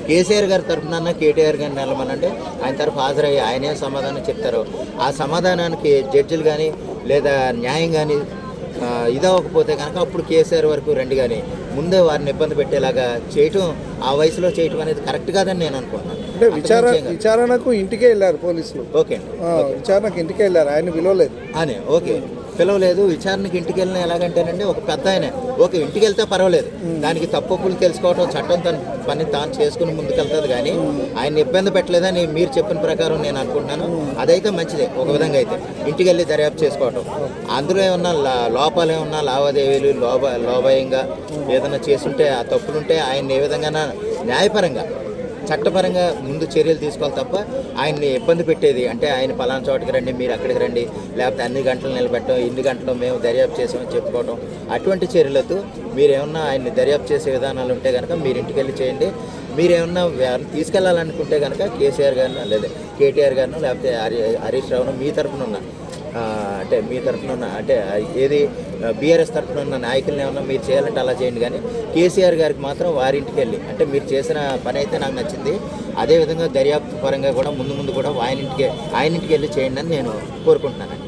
కేసీఆర్ గారి తరఫున కేటీఆర్ గారిని వెళ్ళమనంటే ఆయన తరఫు హాజరయ్యి ఆయనే సమాధానం చెప్తారు. ఆ సమాధానానికి జడ్జిలు కానీ లేదా న్యాయం కానీ ఇదవ్వకపోతే కనుక అప్పుడు కేసీఆర్ వరకు రండి, కానీ ముందే వారిని ఇబ్బంది పెట్టేలాగా చేయటం, ఆ వయసులో చేయటం అనేది కరెక్ట్ కాదని నేను అనుకుంటున్నాను. అంటే విచారణకు ఇంటికే వెళ్ళారు పోలీసులు. ఓకే అండి, విచారణకు ఇంటికే వెళ్ళారు, ఆయన పిలవలేదు అని. ఓకే, పిలవలేదు. విచారణకి ఇంటికి వెళ్ళిన ఎలాగంటేనండి, ఒక పెద్ద ఆయన ఓకే ఇంటికి వెళ్తే పర్వాలేదు, దానికి తప్పులు తెలుసుకోవటం, చట్టం తన పని తాను చేసుకుని ముందుకెళ్తుంది, కానీ ఆయన ఇబ్బంది పెట్టలేదని మీరు చెప్పిన ప్రకారం నేను అనుకుంటున్నాను. అదైతే మంచిదే ఒక విధంగా. అయితే ఇంటికి వెళ్ళి దర్యాప్తు చేసుకోవటం, అందులో ఏమన్నా లోపాలు ఏమన్నా లావాదేవీలు లోభయంగా ఏదైనా చేస్తుంటే, ఆ తప్పులుంటే ఆయన ఏ విధంగా న్యాయపరంగా చట్టపరంగా ముందు చర్యలు తీసుకోవాలి తప్ప ఆయన్ని ఇబ్బంది పెట్టేది అంటే ఆయన పలానా చోటుకి రండి, మీరు అక్కడికి రండి, లేకపోతే అన్ని గంటలు నిలబెట్టడం, ఇన్ని గంటలు మేము దర్యాప్తు చేసామని చెప్పుకోవడం, అటువంటి చర్యలతో మీరేమన్నా ఆయన్ని దర్యాప్తు చేసే విధానాలు ఉంటే కనుక మీరు ఇంటికి వెళ్ళి చేయండి. మీరేమన్నా తీసుకెళ్లాలనుకుంటే కనుక కేసీఆర్ గారినో లేదా కేటీఆర్ గారినో లేకపోతే హరీష్ రావునో మీ తరఫున ఉన్న అంటే మీ తరఫున ఉన్న అంటే ఏది బీఆర్ఎస్ తరఫున ఉన్న నాయకులను ఏమన్నా మీరు చేయాలంటే అలా చేయండి, కానీ కేసీఆర్ గారికి మాత్రం వారింటికి వెళ్ళి అంటే మీరు చేసిన పని అయితే నాకు నచ్చింది. అదేవిధంగా దర్యాప్తు పరంగా కూడా ముందు కూడా ఆయన ఇంటికి వెళ్ళి చేయండి అని నేను కోరుకుంటున్నాను.